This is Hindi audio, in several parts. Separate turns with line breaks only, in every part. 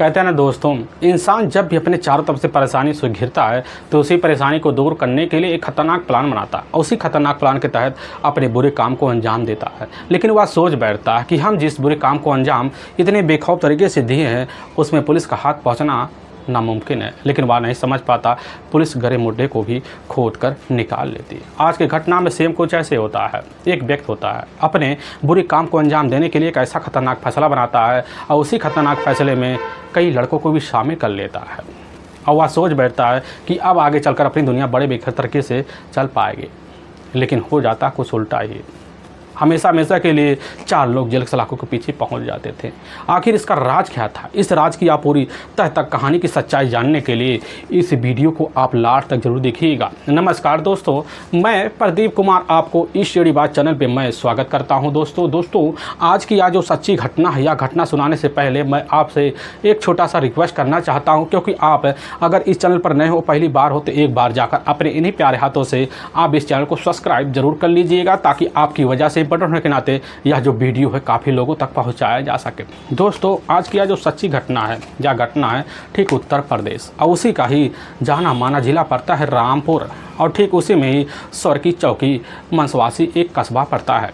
कहते हैं ना दोस्तों, इंसान जब भी अपने चारों तरफ से परेशानी से घिरता है तो उसी परेशानी को दूर करने के लिए एक खतरनाक प्लान बनाता है और उसी खतरनाक प्लान के तहत अपने बुरे काम को अंजाम देता है। लेकिन वह सोच बैठता है कि हम जिस बुरे काम को अंजाम इतने बेखौफ तरीके से दिए हैं उसमें पुलिस का हाथ पहुँचना नामुमकिन है। लेकिन वह नहीं समझ पाता पुलिस गरे मुड्ढे को भी खोद कर निकाल लेती है। आज की घटना में सेम कुछ ऐसे होता है। एक व्यक्ति होता है, अपने बुरे काम को अंजाम देने के लिए एक ऐसा खतरनाक फैसला बनाता है और उसी खतरनाक फैसले में कई लड़कों को भी शामिल कर लेता है और वह सोच बैठता है कि अब आगे चलकर अपनी दुनिया बड़े बेहतर तरीके से चल पाएगी। लेकिन हो जाता कुछ उल्टा ही। हमेशा के लिए 4 लोग जेल के सलाखों के पीछे पहुंच जाते थे। आखिर इसका राज क्या था? इस राज की आप पूरी तह तक कहानी की सच्चाई जानने के लिए इस वीडियो को आप लास्ट तक जरूर देखिएगा। नमस्कार दोस्तों, मैं प्रदीप कुमार आपको इस शेरी बात चैनल पे मैं स्वागत करता हूं। दोस्तों आज की जो सच्ची घटना है या घटना सुनाने से पहले मैं आपसे एक छोटा सा रिक्वेस्ट करना चाहता हूँ, क्योंकि आप अगर इस चैनल पर नए हो, पहली बार हो, तो एक बार जाकर अपने इन्हीं प्यारे हाथों से आप इस चैनल को सब्सक्राइब जरूर कर लीजिएगा, ताकि आपकी वजह से बटन होने के नाते यह जो वीडियो है काफ़ी लोगों तक पहुंचाया जा सके। दोस्तों आज की जो सच्ची घटना है या घटना है ठीक उत्तर प्रदेश और उसी का ही जाना माना जिला पड़ता है रामपुर, और ठीक उसी में ही स्वर की चौकी मंसवासी एक कस्बा पड़ता है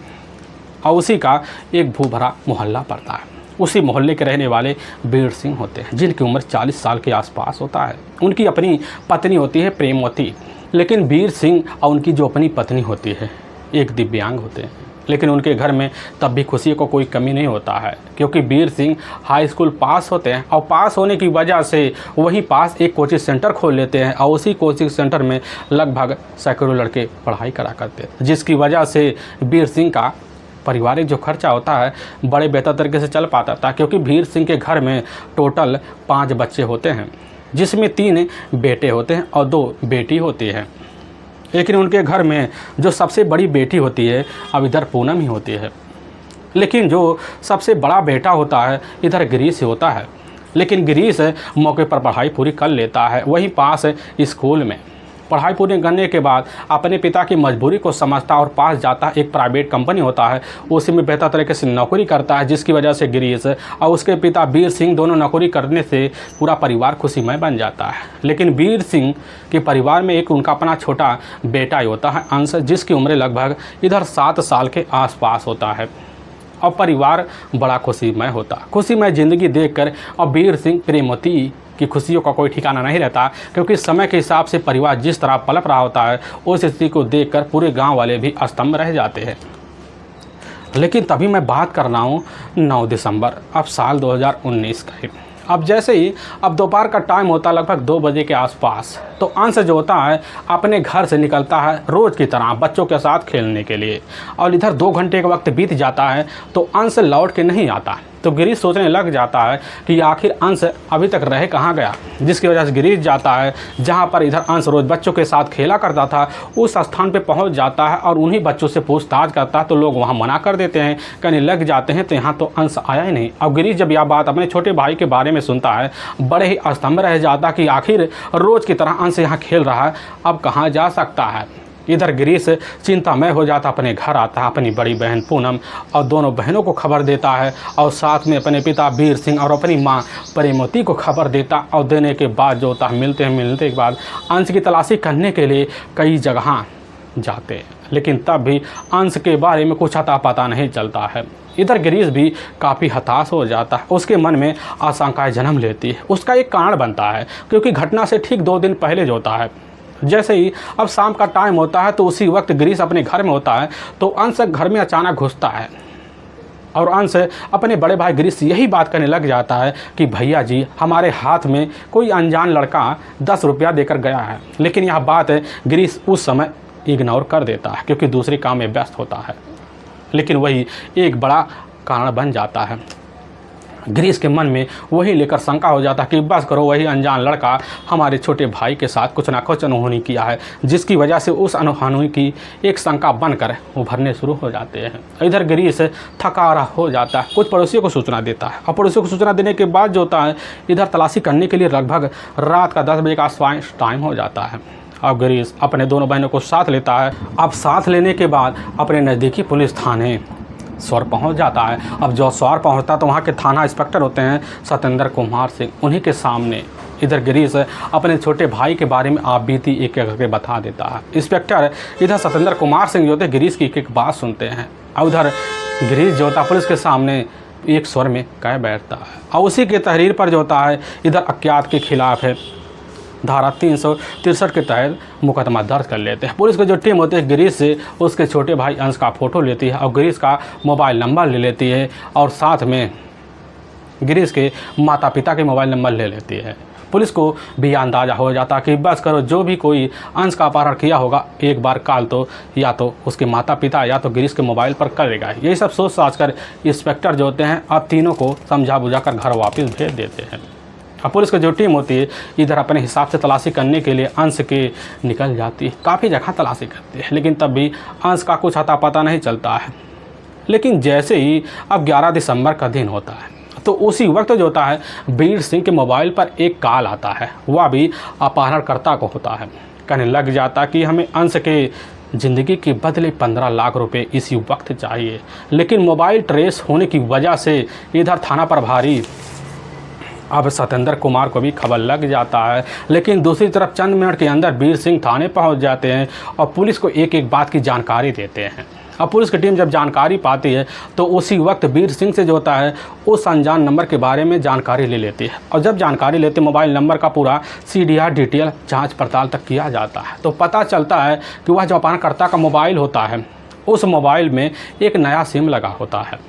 और उसी का एक भूभरा मोहल्ला पड़ता है। उसी मोहल्ले के रहने वाले वीर सिंह होते हैं, जिनकी उम्र 40 साल के आसपास होता है। उनकी अपनी पत्नी होती है प्रेमवती। लेकिन वीर सिंह और उनकी जो अपनी पत्नी होती है एक दिव्यांग होते हैं। लेकिन उनके घर में तब भी खुशी को कोई कमी नहीं होता है, क्योंकि वीर सिंह हाई स्कूल पास होते हैं और पास होने की वजह से वहीं पास एक कोचिंग सेंटर खोल लेते हैं और उसी कोचिंग सेंटर में लगभग सैकड़ों लड़के पढ़ाई करा करते हैं, जिसकी वजह से वीर सिंह का पारिवारिक जो खर्चा होता है बड़े बेहतर तरीके से चल पाता था। क्योंकि वीर सिंह के घर में टोटल 5 बच्चे होते हैं, जिसमें 3 बेटे होते हैं और 2 बेटी होती है। लेकिन उनके घर में जो सबसे बड़ी बेटी होती है अब इधर पूनम ही होती है। लेकिन जो सबसे बड़ा बेटा होता है इधर गिरीश होता है। लेकिन गिरीश मौके पर पढ़ाई पूरी कर लेता है, वहीं पास स्कूल में पढ़ाई पूरी करने के बाद अपने पिता की मजबूरी को समझता और पास जाता है। एक प्राइवेट कंपनी होता है, उसी में बेहतर तरीके से नौकरी करता है, जिसकी वजह से गिरीश और उसके पिता वीर सिंह दोनों नौकरी करने से पूरा परिवार खुशीमय बन जाता है। लेकिन वीर सिंह के परिवार में एक उनका अपना छोटा बेटा ही होता है अंश, जिसकी उम्र लगभग इधर 7 साल के आसपास होता है और परिवार बड़ा खुशीमय होता। खुशीमय ज़िंदगी देखकर और वीर सिंह प्रेमवती कि खुशियों का कोई ठिकाना नहीं रहता, क्योंकि समय के हिसाब से परिवार जिस तरह पलट रहा होता है उस स्थिति को देखकर पूरे गांव वाले भी अस्तंभ रह जाते हैं। लेकिन तभी मैं बात कर रहा हूँ 9 दिसंबर अब साल 2019 का ही। अब जैसे ही अब दोपहर का टाइम होता है लगभग 2 बजे के आसपास, तो अंश जो होता है अपने घर से निकलता है रोज़ की तरह बच्चों के साथ खेलने के लिए, और इधर 2 घंटे का वक्त बीत जाता है तो अंश लौट के नहीं आता। तो गिरीश सोचने लग जाता है कि आखिर अंश अभी तक रह कहाँ गया, जिसकी वजह से गिरीश जाता है जहाँ पर इधर अंश रोज़ बच्चों के साथ खेला करता था, उस स्थान पे पहुँच जाता है और उन्हीं बच्चों से पूछताछ करता है। तो लोग वहाँ मना कर देते हैं, कहने लग जाते हैं तो यहाँ तो अंश आया ही नहीं। अब गिरीश जब यह बात अपने छोटे भाई के बारे में सुनता है बड़े ही अस्तंभ रह जाता कि आखिर रोज़ की तरह अंश यहाँ खेल रहा है, अब कहाँ जा सकता है। इधर गिरीश चिंतामय हो जाता, अपने घर आता है, अपनी बड़ी बहन पूनम और दोनों बहनों को खबर देता है और साथ में अपने पिता वीर सिंह और अपनी माँ प्रेमवती को खबर देता। और देने के बाद जो होता है मिलने के बाद अंश की तलाशी करने के लिए कई जगह जाते हैं, लेकिन तब भी अंश के बारे में कुछ अता पता नहीं चलता है। इधर गिरीश भी काफ़ी हताश हो जाता है, उसके मन में आशंकाएँ जन्म लेती है। उसका एक कारण बनता है, क्योंकि घटना से ठीक 2 दिन पहले जो होता है जैसे ही अब शाम का टाइम होता है तो उसी वक्त गिरीश अपने घर में होता है, तो अंश घर में अचानक घुसता है और अंश अपने बड़े भाई गिरीश से यही बात करने लग जाता है कि भैया जी हमारे हाथ में कोई अनजान लड़का 10 रुपया देकर गया है। लेकिन यह बात गिरीश उस समय इग्नोर कर देता है, क्योंकि दूसरे काम में व्यस्त होता है। लेकिन वही एक बड़ा कारण बन जाता है। गिरीश के मन में वही लेकर शंका हो जाता कि बस करो, वही अनजान लड़का हमारे छोटे भाई के साथ कुछ ना कुछ अनहोनी किया है, जिसकी वजह से उस अनहोनी की एक शंका बनकर उभरने शुरू हो जाते हैं। इधर गिरीश थका रहा हो जाता है, कुछ पड़ोसियों को सूचना देता है और पड़ोसियों को सूचना देने के बाद जो होता है इधर तलाशी करने के लिए लगभग रात का 10 बजे का आसपास टाइम हो जाता है। अब गिरीश अपने दोनों बहनों को साथ लेता है। अब साथ लेने के बाद अपने नज़दीकी पुलिस थाने स्वर पहुंच जाता है। अब जो स्वर पहुंचता है तो वहाँ के थाना इंस्पेक्टर होते हैं सत्येंद्र कुमार सिंह, उन्हीं के सामने इधर गिरीश अपने छोटे भाई के बारे में आप बीती एक एक करके बता देता है। इंस्पेक्टर इधर सत्येंद्र कुमार सिंह जो होते गिरीश की एक एक बात सुनते हैं और उधर गिरीश जो होता पुलिस के सामने एक स्वर में कह बैठता है और उसी के तहरीर पर जो होता है इधर अज्ञात के खिलाफ है धारा 363 के तहत मुकदमा दर्ज कर लेते हैं। पुलिस की जो टीम होती है गिरीश से उसके छोटे भाई अंश का फ़ोटो लेती है और गिरीश का मोबाइल नंबर ले लेती है और साथ में गिरीश के माता पिता के मोबाइल नंबर ले लेती है। पुलिस को भी अंदाज़ा हो जाता कि बस करो जो भी कोई अंश का अपहरण किया होगा एक बार कॉल तो या तो उसके माता पिता या तो गिरीश के मोबाइल पर करेगा। यही सब सोच साच कर इंस्पेक्टर जो होते हैं अब तीनों को समझा बुझा कर घर वापस भेज देते हैं। अब पुलिस की जो टीम होती है इधर अपने हिसाब से तलाशी करने के लिए अंश के निकल जाती है, काफ़ी जगह तलाशी करती है लेकिन तब भी अंश का कुछ अता पता नहीं चलता है। लेकिन जैसे ही अब 11 दिसंबर का दिन होता है तो उसी वक्त जो होता है वीर सिंह के मोबाइल पर एक कॉल आता है, वह भी अपहरणकर्ता को होता है। कहने लग जाता कि हमें अंश के ज़िंदगी के बदले 15 लाख रुपए इसी वक्त चाहिए। लेकिन मोबाइल ट्रेस होने की वजह से इधर थाना प्रभारी अब सत्येंद्र कुमार को भी खबर लग जाता है। लेकिन दूसरी तरफ चंद मिनट के अंदर वीर सिंह थाने पहुंच जाते हैं और पुलिस को एक एक बात की जानकारी देते हैं। अब पुलिस की टीम जब जानकारी पाती है तो उसी वक्त वीर सिंह से जो होता है उस अनजान नंबर के बारे में जानकारी ले लेती है और जब जानकारी लेते मोबाइल नंबर का पूरा CDR डिटेल जांच पड़ताल तक किया जाता है तो पता चलता है कि वह जो अपहरणकर्ता का मोबाइल होता है उस मोबाइल में एक नया सिम लगा होता है।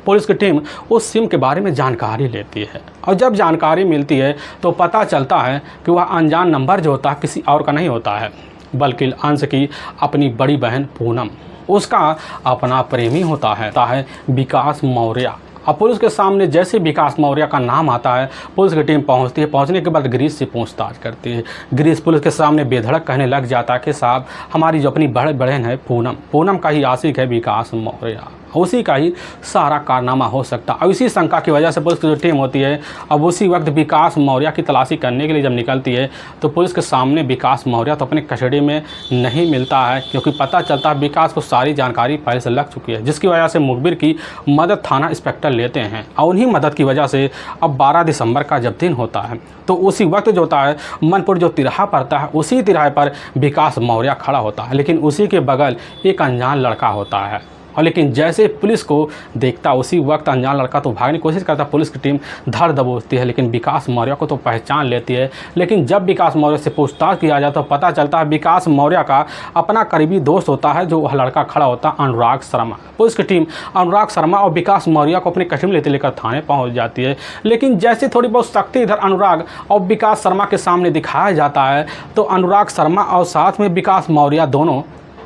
पुलिस की टीम उस सिम के बारे में जानकारी लेती है और जब जानकारी मिलती है तो पता चलता है कि वह अनजान नंबर जो होता है किसी और का नहीं होता है बल्कि अंश की अपनी बड़ी बहन पूनम, उसका अपना प्रेमी होता है विकास मौर्य। अब पुलिस के सामने जैसे विकास मौर्य का नाम आता है पुलिस की टीम पहुंचती है। पहुंचने के बाद गिरीश से पूछताछ करती है। गिरीश पुलिस के सामने बेधड़क कहने लग जाता है कि साहब हमारी जो अपनी बहन है पूनम का ही आशिक है विकास मौर्य, उसी का ही सारा कारनामा हो सकता है। और इसी शंका की वजह से पुलिस की जो टीम होती है अब उसी वक्त विकास मौर्य की तलाशी करने के लिए जब निकलती है तो पुलिस के सामने विकास मौर्य तो अपने कस्टडी में नहीं मिलता है क्योंकि पता चलता है विकास को सारी जानकारी पहले से लग चुकी है, जिसकी वजह से मुखबिर की मदद थाना इंस्पेक्टर लेते हैं। और उन्हीं मदद की वजह से अब 12 दिसंबर का जब दिन होता है तो उसी वक्त जो होता है मनपुर जो तिराहा पड़ता है उसी तिराहे पर विकास मौर्य खड़ा होता है, लेकिन उसी के बगल एक अनजान लड़का होता है। और लेकिन जैसे पुलिस को देखता उसी वक्त अनजान लड़का तो भागने की कोशिश करता, पुलिस की टीम धर दबोचती है लेकिन विकास मौर्य को तो पहचान लेती है। लेकिन जब विकास मौर्य से पूछताछ किया जाता तो पता चलता है विकास मौर्य का अपना करीबी दोस्त होता है जो वह लड़का खड़ा होता है अनुराग शर्मा। पुलिस की टीम अनुराग शर्मा और विकास मौर्य को अपने कस्टडी में लेकर थाने पहुँच जाती है। लेकिन जैसे थोड़ी बहुत सख्ती इधर अनुराग और विकास शर्मा के सामने दिखाया जाता है तो अनुराग शर्मा और साथ में विकास मौर्य दोनों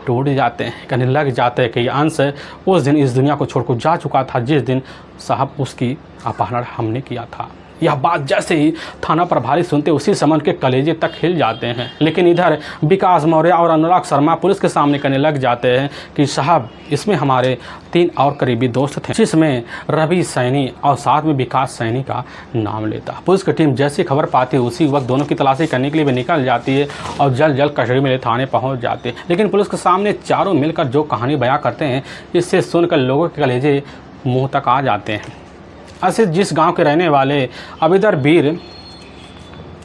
टूट जाते हैं। कहने लग जाते हैं कि अंश उस दिन इस दुनिया को छोड़कर जा चुका था जिस दिन साहब उसकी अपहरण हमने किया था। यह बात जैसे ही थाना प्रभारी सुनते उसी समय के कलेजे तक हिल जाते हैं। लेकिन इधर विकास मौर्य और अनुराग शर्मा पुलिस के सामने कहने लग जाते हैं कि साहब इसमें हमारे 3 और करीबी दोस्त थे, जिसमें रवि सैनी और साथ में विकास सैनी का नाम लेता। पुलिस की टीम जैसी खबर पाती है उसी वक्त दोनों की तलाशी करने के लिए भी निकल जाती है और जल्द कस्टडी में थाने पहुँच जाते हैं। लेकिन पुलिस के सामने चारों मिलकर जो कहानी बयां करते हैं इससे सुनकर लोगों के कलेजे मुँह तक आ जाते हैं। ऐसे जिस गांव के रहने वाले अब इधर वीर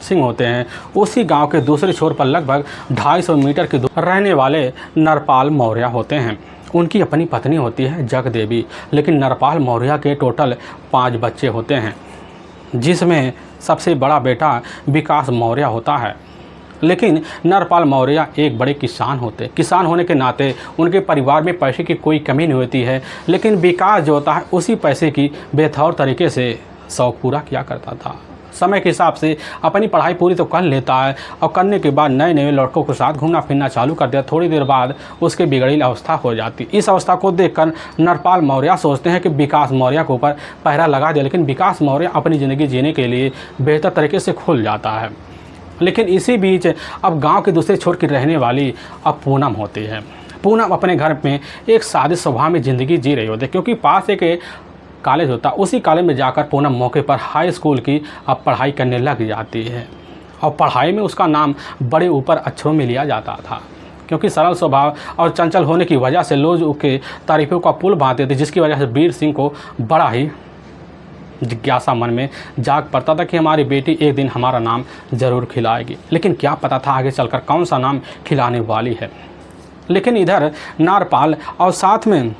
सिंह होते हैं उसी गांव के दूसरे छोर पर लगभग 250 मीटर की दूर रहने वाले नरपाल मौर्य होते हैं। उनकी अपनी पत्नी होती है जग देवी। लेकिन नरपाल मौर्य के टोटल 5 बच्चे होते हैं जिसमें सबसे बड़ा बेटा विकास मौर्य होता है। लेकिन नरपाल मौर्य एक बड़े किसान होने के नाते उनके परिवार में पैसे की कोई कमी नहीं होती है। लेकिन विकास जो होता है उसी पैसे की बेतौर तरीके से शौक पूरा किया करता था। समय के हिसाब से अपनी पढ़ाई पूरी तो कर लेता है और करने के बाद नए नए लड़कों के साथ घूमना फिरना चालू कर दिया। थोड़ी देर बाद उसके बिगड़ी अवस्था हो जाती। इस अवस्था को देखकर नरपाल मौर्य सोचते हैं कि विकास मौर्य के ऊपर पहरा लगा दिया। लेकिन विकास मौर्य अपनी ज़िंदगी जीने के लिए बेहतर तरीके से खुल जाता है। लेकिन इसी बीच अब गांव के दूसरे छोर की रहने वाली अब पूनम होती है। पूनम अपने घर में एक सादे स्वभाव में ज़िंदगी जी रही होती है क्योंकि पास एक कॉलेज होता। उसी कॉलेज में जाकर पूनम मौके पर हाई स्कूल की अब पढ़ाई करने लग जाती है और पढ़ाई में उसका नाम बड़े ऊपर अक्षरों में लिया जाता था। क्योंकि सरल स्वभाव और चंचल होने की वजह से लोग उसके तारीफों का पुल बांधते थे, जिसकी वजह से वीर सिंह को बड़ा ही जिज्ञासा मन में जाग पड़ता था कि हमारी बेटी एक दिन हमारा नाम ज़रूर खिलाएगी। लेकिन क्या पता था आगे चलकर कौन सा नाम खिलाने वाली है। लेकिन इधर नारपाल और साथ में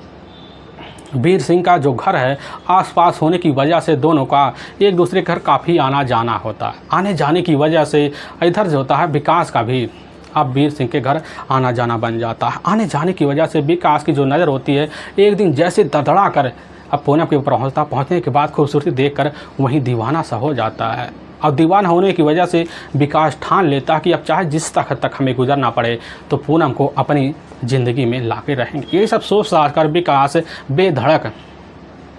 वीर सिंह का जो घर है आसपास होने की वजह से दोनों का एक दूसरे के घर काफ़ी आना जाना होता है। आने जाने की वजह से इधर जो होता है विकास का भी अब वीर सिंह के घर आना जाना बन जाता है। आने जाने की वजह से विकास की जो नज़र होती है एक दिन जैसे दड़दड़ा कर अब पूनम के ऊपर पहुँचने के बाद खूबसूरती देखकर वहीं दीवाना सा हो जाता है। अब दीवाना होने की वजह से विकास ठान लेता है कि अब चाहे जिस तक हमें गुजरना पड़े तो पूनम को अपनी ज़िंदगी में लाके रहेंगे। ये सब सोच समझ कर विकास बेधड़क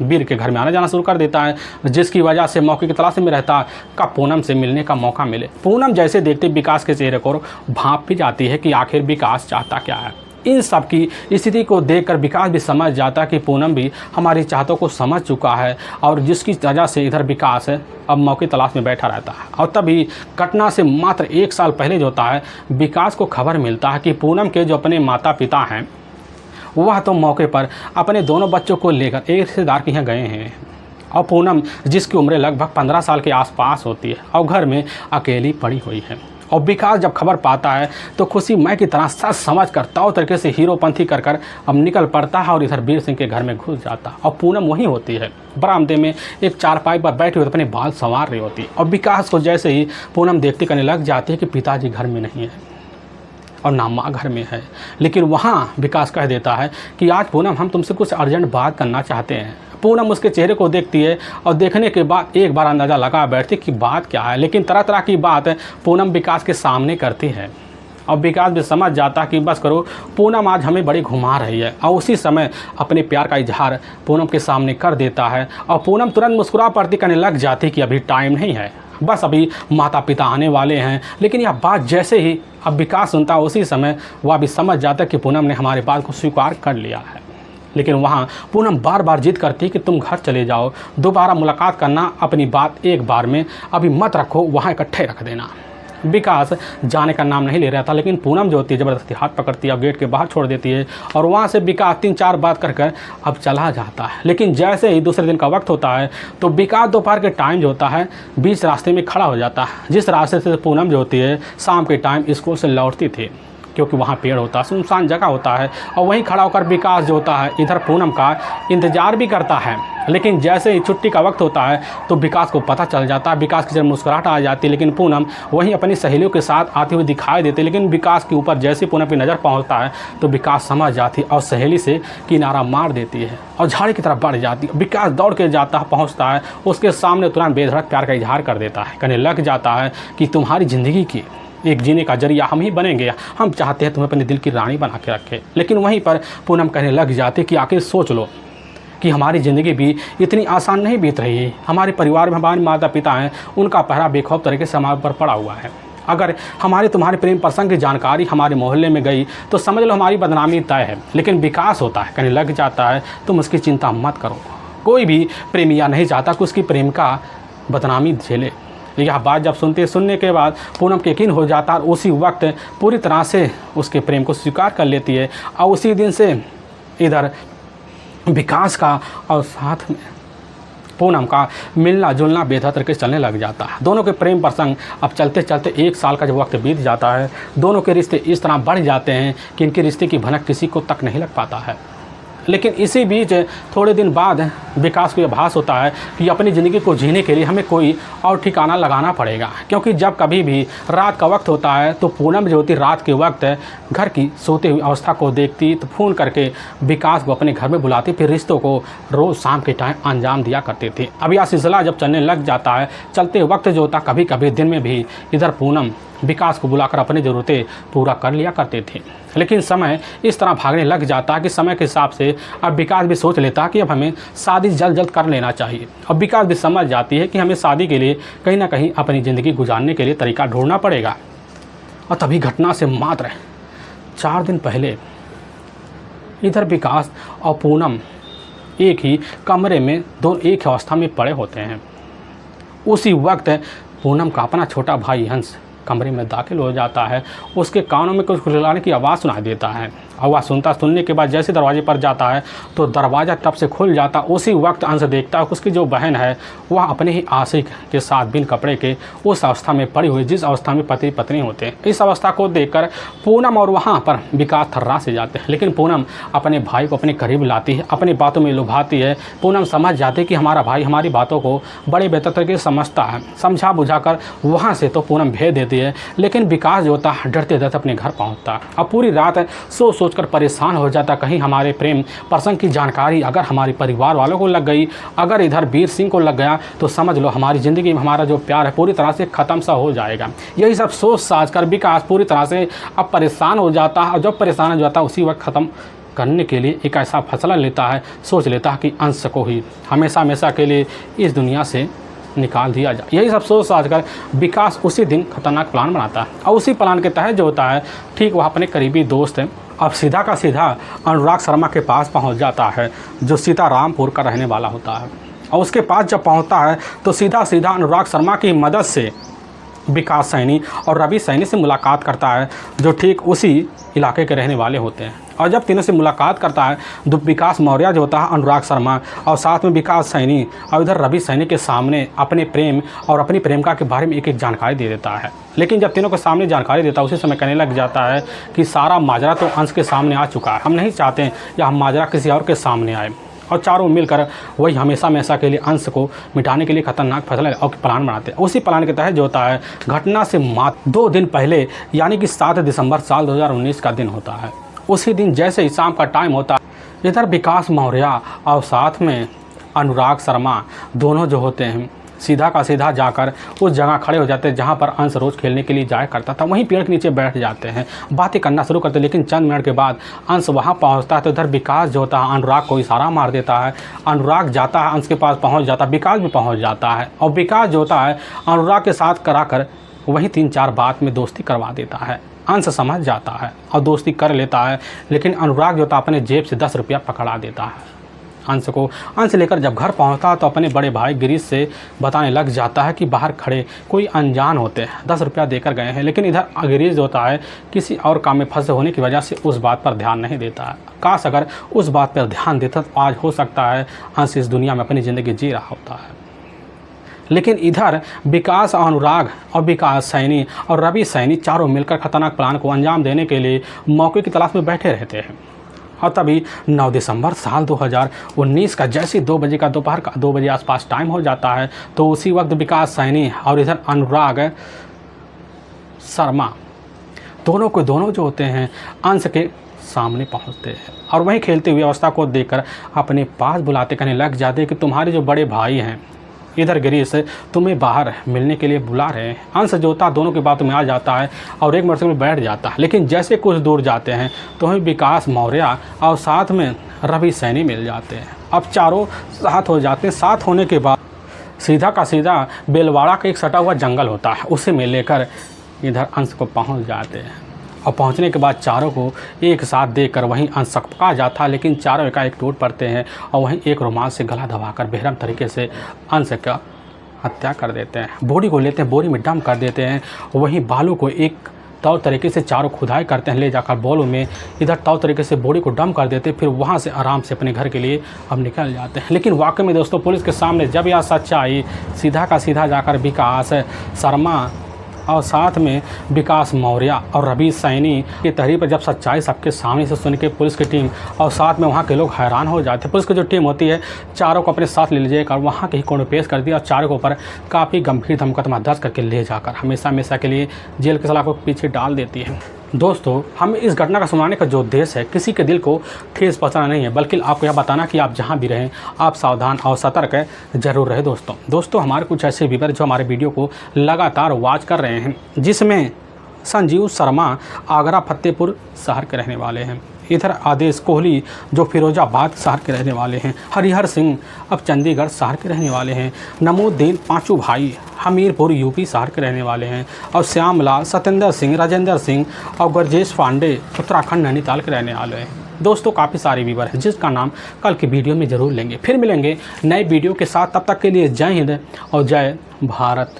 वीर के घर में आना जाना शुरू कर देता है, जिसकी वजह से मौके की तलाश में रहता कब पूनम से मिलने का मौका मिले। पूनम जैसे देखते विकास के चेहरे को भांप भी जाती है कि आखिर विकास चाहता क्या है। इन सब की स्थिति को देखकर विकास भी समझ जाता कि पूनम भी हमारी चाहतों को समझ चुका है और जिसकी वजह से इधर विकास अब मौके तलाश में बैठा रहता है। और तभी घटना से मात्र 1 साल पहले जो होता है विकास को खबर मिलता है कि पूनम के जो अपने माता पिता हैं वह तो मौके पर अपने दोनों बच्चों को लेकर एक रिश्तेदार के यहाँ गए हैं और पूनम जिसकी उम्र लगभग 15 साल के आसपास होती है और घर में अकेली पड़ी हुई है। और विकास जब खबर पाता है तो खुशी मैं की तरह सच समझ कर ताव तरीके से हीरोपंथी कर अब निकल पड़ता है और इधर वीर सिंह के घर में घुस जाता है। और पूनम वहीं होती है बरामदे में एक चारपाई पर बैठी हुई अपने बाल संवार रही होती है। और विकास को जैसे ही पूनम देखती करने लग जाती है कि पिताजी घर में नहीं है और ना माँ घर में है। लेकिन वहाँ विकास कह देता है कि आज पूनम हम तुमसे कुछ अर्जेंट बात करना चाहते हैं। पूनम उसके चेहरे को देखती है और देखने के बाद एक बार अंदाज़ा लगा बैठती कि बात क्या है। लेकिन तरह तरह की बात पूनम विकास के सामने करती है और विकास भी समझ जाता कि बस करो पूनम आज हमें बड़ी घुमा रही है। और उसी समय अपने प्यार का इजहार पूनम के सामने कर देता है और पूनम तुरंत मुस्कुरा पड़ती करने लग जाती कि अभी टाइम नहीं है, बस अभी माता पिता आने वाले हैं। लेकिन यह बात जैसे ही अब विकास सुनता उसी समय वह भी समझ जाता कि पूनम ने हमारी बात को स्वीकार कर लिया है। लेकिन वहाँ पूनम बार बार जिद करती कि तुम घर चले जाओ, दोबारा मुलाकात करना, अपनी बात एक बार में अभी मत रखो, वहाँ इकट्ठे रख देना। विकास जाने का नाम नहीं ले रहा था, लेकिन पूनम जो होती है ज़बरदस्ती हाथ पकड़ती है और गेट के बाहर छोड़ देती है और वहाँ से विकास 3-4 बात कर अब चला जाता है। लेकिन जैसे ही दूसरे दिन का वक्त होता है तो विकास दोपहर के टाइम जो होता है बीच रास्ते में खड़ा हो जाता है, जिस रास्ते से पूनम जो होती है शाम के टाइम स्कूल से लौटती थी, क्योंकि वहाँ पेड़ होता है, सुनसान जगह होता है। और वहीं खड़ा होकर विकास जो होता है इधर पूनम का इंतज़ार भी करता है। लेकिन जैसे ही छुट्टी का वक्त होता है तो विकास को पता चल जाता है, विकास की जब मुस्कुराहट आ जाती है। लेकिन पूनम वहीं अपनी सहेलियों के साथ आते हुए दिखाई देती। लेकिन विकास के ऊपर जैसे पूनम की नज़र पहुँचता है तो विकास समझ जाती और सहेली से किनारा मार देती है और झाड़ी की तरफ बढ़ जाती है। विकास दौड़ के जाता पहुँचता है, उसके सामने तुरंत बेधड़क प्यार का इजहार कर देता है, कहने लग जाता है कि तुम्हारी ज़िंदगी की एक जीने का जरिया हम ही बनेंगे, हम चाहते हैं तुम्हें अपने दिल की रानी बना के रखें। लेकिन वहीं पर पूनम कहने लग जाती कि आखिर सोच लो कि हमारी ज़िंदगी भी इतनी आसान नहीं बीत रही है। हमारे परिवार में हमारे माता पिता हैं, उनका पहरा बेखौफ तरीके से हमारे पर पड़ा हुआ है। अगर हमारे तुम्हारे प्रेम प्रसंग की जानकारी हमारे मोहल्ले में गई तो समझ लो हमारी बदनामी तय है। लेकिन विकास होता है कहने लग जाता है तुम उसकी चिंता मत करो, कोई भी प्रेमिया नहीं चाहता कि उसकी प्रेम का बदनामी झेले। यह बात जब सुनने के बाद पूनम के यकीन हो जाता और उसी वक्त पूरी तरह से उसके प्रेम को स्वीकार कर लेती है। और उसी दिन से इधर विकास का और साथ में पूनम का मिलना जुलना बेहतर तरीके से चलने लग जाता है। दोनों के प्रेम प्रसंग अब चलते चलते 1 साल का जब वक्त बीत जाता है, दोनों के रिश्ते इस तरह बढ़ जाते हैं कि इनके रिश्ते की भनक किसी को तक नहीं लग पाता है। लेकिन इसी बीच थोड़े दिन बाद विकास को यह आभास होता है कि अपनी ज़िंदगी को जीने के लिए हमें कोई और ठिकाना लगाना पड़ेगा। क्योंकि जब कभी भी रात का वक्त होता है तो पूनम जो होती रात के वक्त घर की सोते हुई अवस्था को देखती तो फ़ोन करके विकास को अपने घर में बुलाती, फिर रिश्तों को रोज़ शाम के टाइम अंजाम दिया करते थे। अब यह सिलसिला जब चलने लग जाता है, चलते वक्त जो होता कभी कभी दिन में भी इधर पूनम विकास को बुलाकर अपनी ज़रूरतें पूरा कर लिया करते थे। लेकिन समय इस तरह भागने लग जाता कि समय के हिसाब से अब विकास भी सोच लेता कि अब हमें शादी जल्द जल्द कर लेना चाहिए। अब विकास भी समझ जाती है कि हमें शादी के लिए कहीं ना कहीं अपनी ज़िंदगी गुजारने के लिए तरीका ढूंढना पड़ेगा। और तभी घटना से मात्र 4 दिन पहले इधर विकास और पूनम एक ही कमरे में दोनों एक अवस्था में पड़े होते हैं। उसी वक्त पूनम का अपना छोटा भाई हंस कमरे में दाखिल हो जाता है। उसके कानों में कुछ खुलने की आवाज़ सुनाई देता है। आवाज़ सुनने के बाद जैसे दरवाजे पर जाता है तो दरवाज़ा तब से खुल जाता। उसी वक्त अंश देखता है उसकी जो बहन है वह अपने ही आशिक के साथ बिन कपड़े के उस अवस्था में पड़ी हुई, जिस अवस्था में पति पत्नी होते हैं। इस अवस्था को देखकर पूनम और वहाँ पर विकास थर्रा से जाते हैं, लेकिन पूनम अपने भाई को अपने करीब लाती है, अपनी बातों में लुभाती है। पूनम समझ जाती है कि हमारा भाई हमारी बातों को बड़े बेहतर तरीके से समझता है। समझा बुझाकर वहाँ से तो पूनम भेज देती है, लेकिन विकास जो होता है डरते डरते अपने घर पहुँचता है। अब पूरी रात सोचकर परेशान हो जाता, कहीं हमारे प्रेम प्रसंग की जानकारी अगर हमारे परिवार वालों को लग गई, अगर इधर वीर सिंह को लग गया तो समझ लो हमारी ज़िंदगी में हमारा जो प्यार है पूरी तरह से ख़त्म सा हो जाएगा। यही सब सोच साझ कर विकास पूरी तरह से अब परेशान हो जाता है, और जब परेशान हो जाता है उसी वक्त ख़त्म करने के लिए एक ऐसा फैसला लेता है, सोच लेता है कि अंश को ही हमेशा हमेशा के लिए इस दुनिया से निकाल दिया जाए। यही सब सोच साझ कर विकास उसी दिन खतरनाक प्लान बनाता है, और उसी प्लान के तहत जो होता है ठीक वह अपने करीबी दोस्त है अब सीधा का सीधा अनुराग शर्मा के पास पहुंच जाता है, जो सीतारामपुर का रहने वाला होता है। और उसके पास जब पहुंचता है तो सीधा अनुराग शर्मा की मदद से विकास सैनी और रवि सैनी से मुलाकात करता है, जो ठीक उसी इलाके के रहने वाले होते हैं। और जब तीनों से मुलाकात करता है तो विकास मौर्य जो होता है अनुराग शर्मा और साथ में विकास सैनी और इधर रवि सैनी के सामने अपने प्रेम और अपनी प्रेमिका के बारे में एक जानकारी दे देता है। लेकिन जब तीनों के सामने जानकारी देता है उसी समय कहने लग जाता है कि सारा माजरा तो अंश के सामने आ चुका है, हम नहीं चाहते हैं या हम माजरा किसी और के सामने आए। और चारों मिलकर वही हमेशा हमेशा के लिए अंश को मिटाने के लिए खतरनाक फैसला और प्लान बनाते हैं। उसी प्लान के तहत जो होता है घटना से मात्र 2 दिन पहले यानी कि 7 दिसंबर साल 2019 का दिन होता है। उसी दिन जैसे ही शाम का टाइम होता है इधर विकास मौर्य और साथ में अनुराग शर्मा दोनों जो होते हैं सीधा का सीधा जाकर उस जगह खड़े हो जाते हैं जहाँ पर अंश रोज़ खेलने के लिए जाया करता था। वहीं पेड़ के नीचे बैठ जाते हैं, बातें करना शुरू करते हैं। लेकिन चंद मिनट के बाद अंश वहाँ पहुँचता है तो इधर विकास जो होता है अनुराग को इशारा मार देता है। अनुराग जाता है अंश के पास पहुँच जाता है, विकास भी पहुँच जाता है और विकास जो होता है अनुराग के साथ कराकर वहीं 3-4 बात में दोस्ती करवा देता है। अंश समझ जाता है और दोस्ती कर लेता है, लेकिन अनुराग जो होता है अपने जेब से 10 रुपया पकड़ा देता है अंश को। अंश लेकर जब घर पहुंचता तो अपने बड़े भाई गिरीश से बताने लग जाता है कि बाहर खड़े कोई अनजान होते हैं 10 रुपया देकर गए हैं। लेकिन इधर गिरीश होता है किसी और काम में फंसे होने की वजह से उस बात पर ध्यान नहीं देता है। काश अगर उस बात पर ध्यान देता तो आज हो सकता है अंश इस दुनिया में अपनी ज़िंदगी जी रहा होता है। लेकिन इधर विकास अनुराग और विकास सैनी और रवि सैनी चारों मिलकर खतरनाक प्लान को अंजाम देने के लिए मौके की तलाश में बैठे रहते हैं। और तभी 9 दिसंबर साल 2019 का जैसे 2 बजे का दोपहर का 2 बजे आसपास टाइम हो जाता है तो उसी वक्त विकास सैनी और इधर अनुराग शर्मा दोनों को दोनों जो होते हैं अंश के सामने पहुंचते हैं और वहीं खेलते हुए अवस्था को देखकर अपने पास बुलाते कहने लग जाते कि तुम्हारे जो बड़े भाई हैं इधर गिरीश तुम्हें बाहर मिलने के लिए बुला रहे हैं। अंश जो होता दोनों की बातों में आ जाता है और एक मोटरसाइकिल में बैठ जाता है। लेकिन जैसे कुछ दूर जाते हैं तो हमें विकास मौर्य और साथ में रवि सैनी मिल जाते हैं। अब चारों साथ हो जाते हैं। साथ होने के बाद सीधा का सीधा बेलवाड़ा का एक सटा हुआ जंगल होता है, उसे में लेकर इधर अंश को पहुँच जाते हैं। और पहुंचने के बाद चारों को एक साथ देखकर वहीं अंश सकपका जाता है, लेकिन चारों एकाएक टूट पड़ते हैं और वहीं एक रुमाल से गला दबाकर बेरहम तरीके से अंश का हत्या कर देते हैं। बोरी को लेते हैं, बोरी में डंप कर देते हैं। वहीं बालू को एक तौर तरीके से चारों खुदाई करते हैं, ले जाकर बोलों में इधर तौर तरीके से बोरी को डंप कर देते हैं। फिर वहाँ से आराम से अपने घर के लिए अब निकल जाते हैं। लेकिन वाकई में दोस्तों पुलिस के सामने जब यह सच्चाई सीधा का सीधा जाकर विकास शर्मा और साथ में विकास मौर्य और रवि सैनी की तहरीर पर जब सच्चाई सबके सामने से सुन के पुलिस की टीम और साथ में वहाँ के लोग हैरान हो जाते हैं। पुलिस की जो टीम होती है चारों को अपने साथ ले लीजिएगा और वहाँ के ही कोर्ट में पेश कर दिया और चारों के ऊपर काफ़ी गंभीर मुकदमा दर्ज करके ले जाकर हमेशा हमेशा के लिए जेल के सलाख को पीछे डाल देती है। दोस्तों हम इस घटना का सुनाने का जो उद्देश्य है किसी के दिल को ठेस पहुंचाना नहीं है, बल्कि आपको यह बताना कि आप जहां भी रहें आप सावधान और सतर्क जरूर रहें। दोस्तों हमारे कुछ ऐसे व्यूअर जो हमारे वीडियो को लगातार वॉच कर रहे हैं, जिसमें संजीव शर्मा आगरा फतेहपुर शहर के रहने वाले हैं, इधर आदेश कोहली जो फिरोजाबाद शहर के रहने वाले हैं, हरिहर सिंह अब चंडीगढ़ शहर के रहने वाले हैं, नमोद्दीन पांचों भाई हमीरपुर यूपी शहर के रहने वाले हैं और श्यामलाल सत्येंद्र सिंह राजेंद्र सिंह और गरजेश पांडे उत्तराखंड नैनीताल के रहने वाले हैं। दोस्तों काफ़ी सारे व्यूअर हैं जिसका नाम कल की वीडियो में ज़रूर लेंगे। फिर मिलेंगे नए वीडियो के साथ, तब तक के लिए जय हिंद और जय भारत।